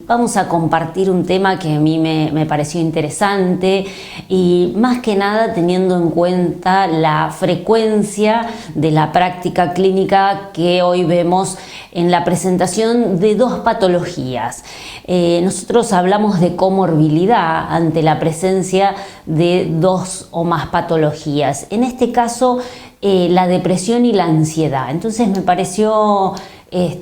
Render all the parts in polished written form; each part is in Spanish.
Vamos a compartir un tema que a mí me pareció interesante y más que nada teniendo en cuenta la frecuencia de la práctica clínica que hoy vemos en la presentación de dos patologías. Nosotros hablamos de comorbilidad ante la presencia de dos o más patologías. En este caso, la depresión y la ansiedad. Entonces me pareció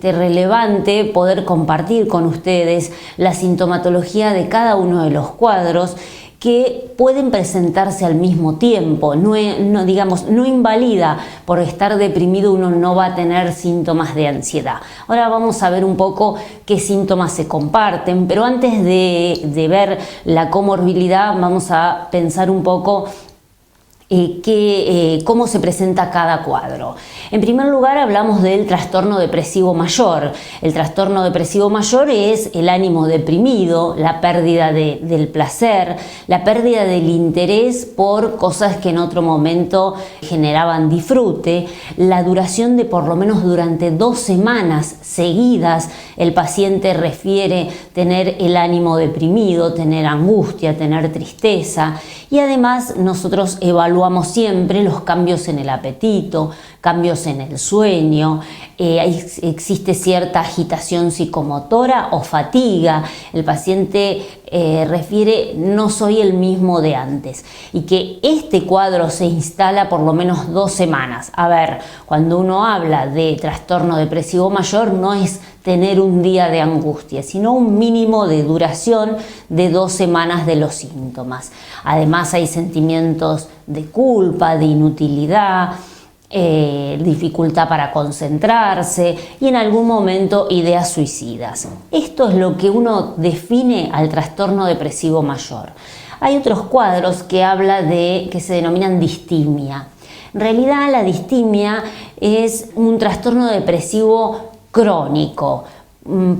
relevante poder compartir con ustedes la sintomatología de cada uno de los cuadros que pueden presentarse al mismo tiempo. No invalida por estar deprimido uno no va a tener síntomas de ansiedad. Ahora vamos a ver un poco qué síntomas se comparten, pero antes de ver la comorbilidad vamos a pensar un poco cómo se presenta cada cuadro. En primer lugar hablamos del trastorno depresivo mayor. El trastorno depresivo mayor es el ánimo deprimido, la pérdida del placer, la pérdida del interés por cosas que en otro momento generaban disfrute, la duración de por lo menos durante 2 semanas seguidas. El paciente refiere tener el ánimo deprimido, tener angustia, tener tristeza, y además nosotros evaluamos siempre los cambios en el apetito, cambios en el sueño, existe cierta agitación psicomotora o fatiga. El paciente refiere no soy el mismo de antes y que este cuadro se instala por lo menos 2 semanas. A ver, cuando uno habla de trastorno depresivo mayor no es tener un día de angustia, sino un mínimo de duración de 2 semanas de los síntomas. Además hay sentimientos de culpa, de inutilidad, dificultad para concentrarse y en algún momento ideas suicidas. Esto es lo que uno define al trastorno depresivo mayor. Hay otros cuadros que que se denominan distimia. En realidad la distimia es un trastorno depresivo crónico,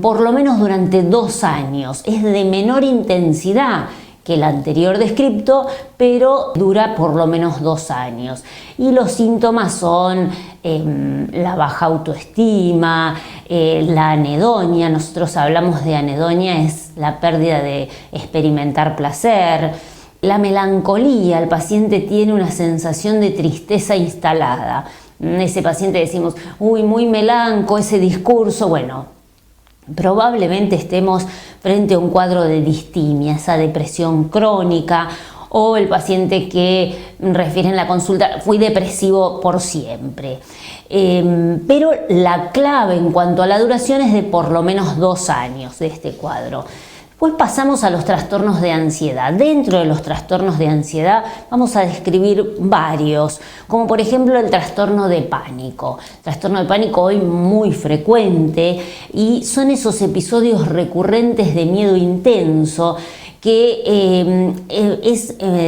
por lo menos durante 2 años. Es de menor intensidad que el anterior descripto, pero dura por lo menos 2 años. Y los síntomas son la baja autoestima, la anedonia. Nosotros hablamos de anedonia, es la pérdida de experimentar placer. La melancolía, el paciente tiene una sensación de tristeza instalada. Ese paciente decimos, uy, muy melanco ese discurso. Bueno, probablemente estemos frente a un cuadro de distimia, esa depresión crónica, o el paciente que refiere en la consulta, fui depresivo por siempre. Pero la clave en cuanto a la duración es de por lo menos 2 años de este cuadro. Pues pasamos a los trastornos de ansiedad. Dentro de los trastornos de ansiedad vamos a describir varios, como por ejemplo el trastorno de pánico. El trastorno de pánico hoy muy frecuente y son esos episodios recurrentes de miedo intenso que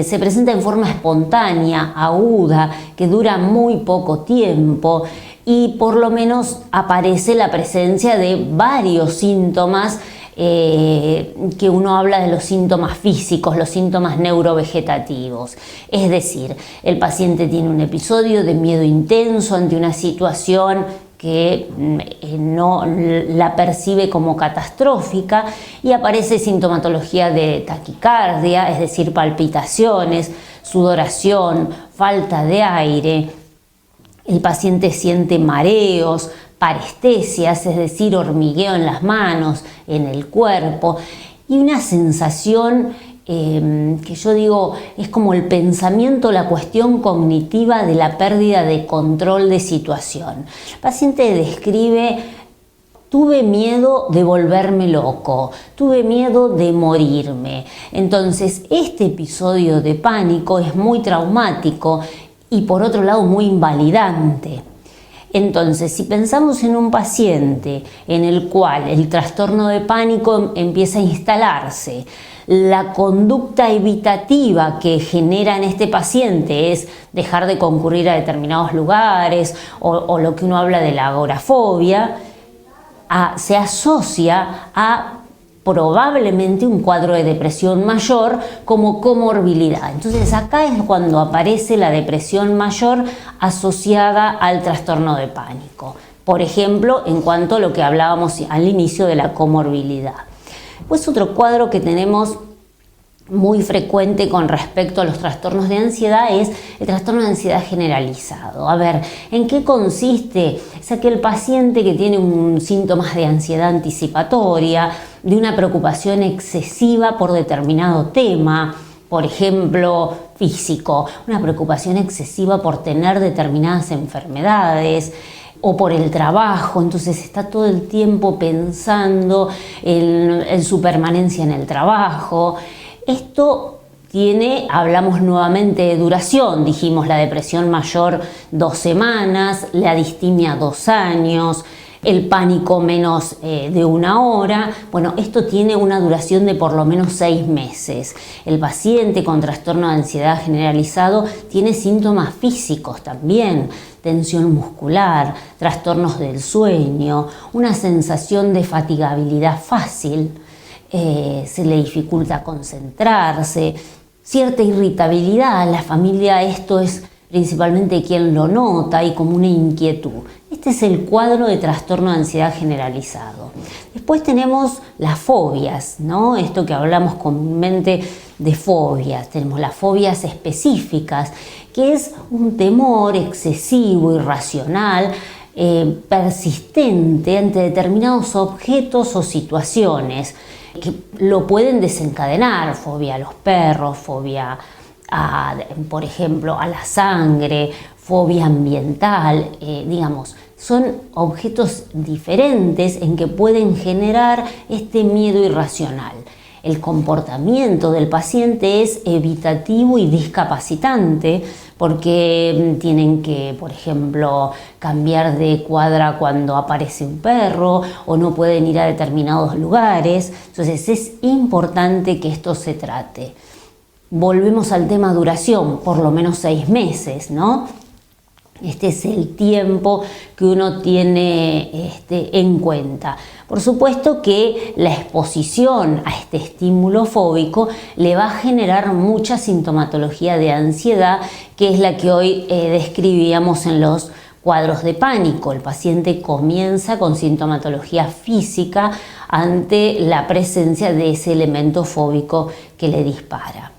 se presenta en forma espontánea, aguda, que dura muy poco tiempo y por lo menos aparece la presencia de varios síntomas que uno habla de los síntomas físicos, los síntomas neurovegetativos. Es decir, el paciente tiene un episodio de miedo intenso ante una situación que no la percibe como catastrófica y aparece sintomatología de taquicardia, es decir, palpitaciones, sudoración, falta de aire. El paciente siente mareos, parestesias, es decir, hormigueo en las manos, en el cuerpo, y una sensación que yo digo es como el pensamiento, la cuestión cognitiva de la pérdida de control de situación. El paciente describe: tuve miedo de volverme loco, tuve miedo de morirme. Entonces, este episodio de pánico es muy traumático y por otro lado muy invalidante. Entonces, si pensamos en un paciente en el cual el trastorno de pánico empieza a instalarse, la conducta evitativa que genera en este paciente es dejar de concurrir a determinados lugares o lo que uno habla de la agorafobia, se asocia a probablemente un cuadro de depresión mayor como comorbilidad. Entonces acá es cuando aparece la depresión mayor asociada al trastorno de pánico. Por ejemplo, en cuanto a lo que hablábamos al inicio de la comorbilidad. Pues otro cuadro que tenemos muy frecuente con respecto a los trastornos de ansiedad es el trastorno de ansiedad generalizado. A ver, ¿en qué consiste? Es aquel paciente que tiene síntomas de ansiedad anticipatoria, de una preocupación excesiva por determinado tema, por ejemplo, físico, una preocupación excesiva por tener determinadas enfermedades, o por el trabajo, entonces está todo el tiempo pensando en su permanencia en el trabajo. Esto hablamos nuevamente de duración, dijimos la depresión mayor 2 semanas, la distimia 2 años, el pánico menos de 1 hora. Bueno, esto tiene una duración de por lo menos 6 meses. El paciente con trastorno de ansiedad generalizado tiene síntomas físicos también, tensión muscular, trastornos del sueño, una sensación de fatigabilidad fácil, se le dificulta concentrarse, cierta irritabilidad. La familia esto es principalmente quien lo nota y como una inquietud. Este es el cuadro de trastorno de ansiedad generalizado. Después tenemos las fobias, ¿no? Esto que hablamos comúnmente de fobias. Tenemos las fobias específicas, que es un temor excesivo, irracional, persistente ante determinados objetos o situaciones que lo pueden desencadenar. Fobia a los perros, fobia por ejemplo, a la sangre, fobia ambiental, digamos, son objetos diferentes en que pueden generar este miedo irracional. El comportamiento del paciente es evitativo y discapacitante porque tienen que, por ejemplo, cambiar de cuadra cuando aparece un perro o no pueden ir a determinados lugares. Entonces es importante que esto se trate. Volvemos al tema duración, por lo menos 6 meses, ¿no? Este es el tiempo que uno tiene en cuenta. Por supuesto que la exposición a este estímulo fóbico le va a generar mucha sintomatología de ansiedad, que es la que hoy describíamos en los cuadros de pánico. El paciente comienza con sintomatología física ante la presencia de ese elemento fóbico que le dispara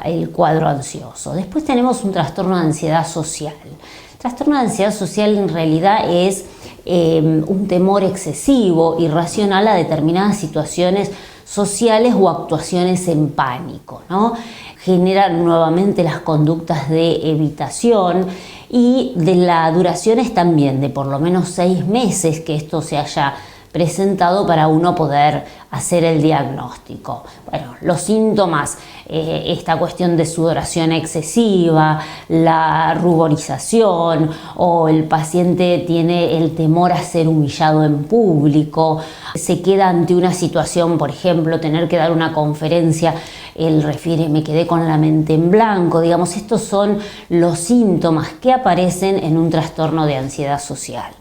el cuadro ansioso. Después tenemos un trastorno de ansiedad social. El trastorno de ansiedad social en realidad es un temor excesivo, irracional a determinadas situaciones sociales o actuaciones en pánico, ¿no? Genera nuevamente las conductas de evitación y de la duración es también de por lo menos 6 meses que esto se haya presentado para uno poder hacer el diagnóstico. Bueno, los síntomas, esta cuestión de sudoración excesiva, la ruborización o el paciente tiene el temor a ser humillado en público, se queda ante una situación, por ejemplo, tener que dar una conferencia, él refiere, me quedé con la mente en blanco, digamos, estos son los síntomas que aparecen en un trastorno de ansiedad social.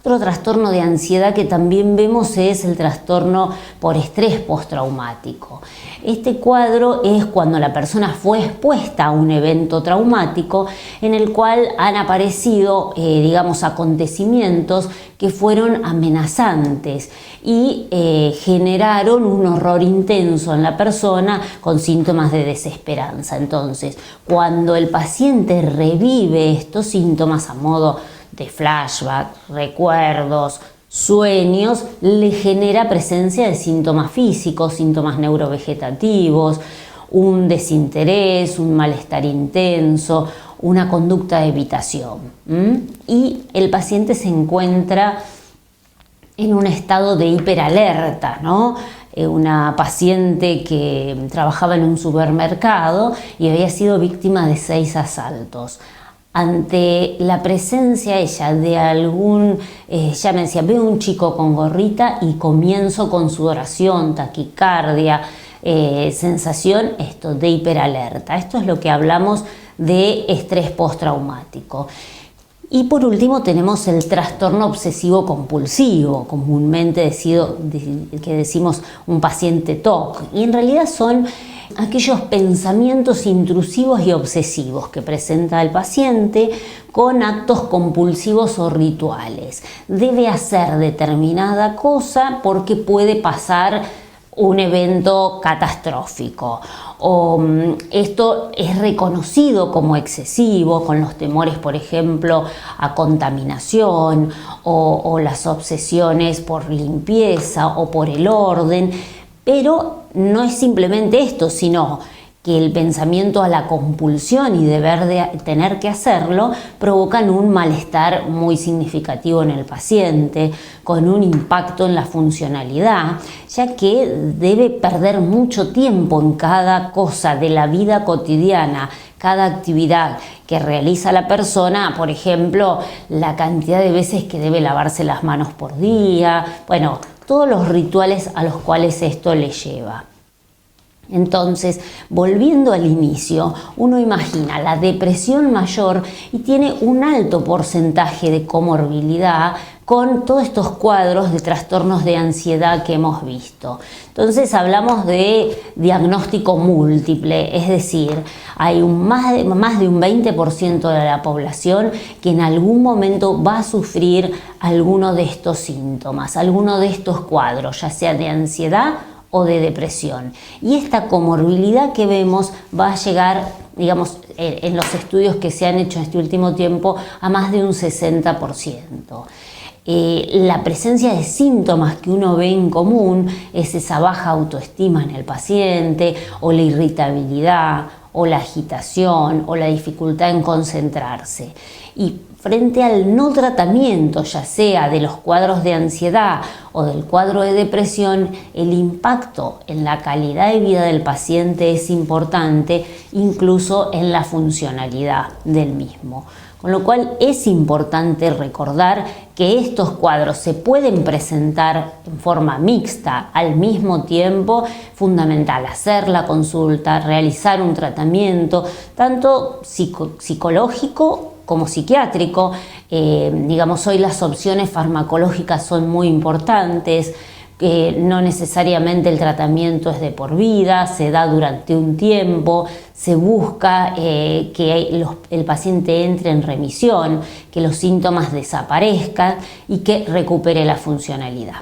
Otro trastorno de ansiedad que también vemos es el trastorno por estrés postraumático. Este cuadro es cuando la persona fue expuesta a un evento traumático en el cual han aparecido, digamos, acontecimientos que fueron amenazantes y generaron un horror intenso en la persona con síntomas de desesperanza. Entonces, cuando el paciente revive estos síntomas a modo de flashback, recuerdos, sueños, le genera presencia de síntomas físicos, síntomas neurovegetativos, un desinterés, un malestar intenso, una conducta de evitación. Y el paciente se encuentra en un estado de hiperalerta, ¿no? Una paciente que trabajaba en un supermercado y había sido víctima de 6 asaltos. Ante la presencia ella de ella me decía, veo un chico con gorrita y comienzo con sudoración, taquicardia, sensación de hiperalerta. Esto es lo que hablamos de estrés postraumático. Y por último tenemos el trastorno obsesivo compulsivo, comúnmente que decimos un paciente TOC, y en realidad son aquellos pensamientos intrusivos y obsesivos que presenta el paciente con actos compulsivos o rituales. Debe hacer determinada cosa porque puede pasar un evento catastrófico, o esto es reconocido como excesivo con los temores, por ejemplo, a contaminación o las obsesiones por limpieza o por el orden, pero no es simplemente esto, sino que el pensamiento a la compulsión y deber de tener que hacerlo provocan un malestar muy significativo en el paciente, con un impacto en la funcionalidad, ya que debe perder mucho tiempo en cada cosa de la vida cotidiana, cada actividad que realiza la persona, por ejemplo, la cantidad de veces que debe lavarse las manos por día, bueno, todos los rituales a los cuales esto le lleva. Entonces, volviendo al inicio, uno imagina la depresión mayor y tiene un alto porcentaje de comorbilidad con todos estos cuadros de trastornos de ansiedad que hemos visto. Entonces hablamos de diagnóstico múltiple, es decir, hay más de un 20% de la población que en algún momento va a sufrir alguno de estos síntomas, alguno de estos cuadros, ya sea de ansiedad o de depresión. Y esta comorbilidad que vemos va a llegar, digamos, en los estudios que se han hecho en este último tiempo, a más de un 60%. La presencia de síntomas que uno ve en común es esa baja autoestima en el paciente, o la irritabilidad, o la agitación, o la dificultad en concentrarse. Y frente al no tratamiento, ya sea de los cuadros de ansiedad o del cuadro de depresión, el impacto en la calidad de vida del paciente es importante, incluso en la funcionalidad del mismo. Con lo cual es importante recordar que estos cuadros se pueden presentar en forma mixta al mismo tiempo. Fundamental hacer la consulta, realizar un tratamiento, tanto psicológico como psiquiátrico. Digamos, hoy las opciones farmacológicas son muy importantes. No necesariamente el tratamiento es de por vida, se da durante un tiempo, se busca que el paciente entre en remisión, que los síntomas desaparezcan y que recupere la funcionalidad.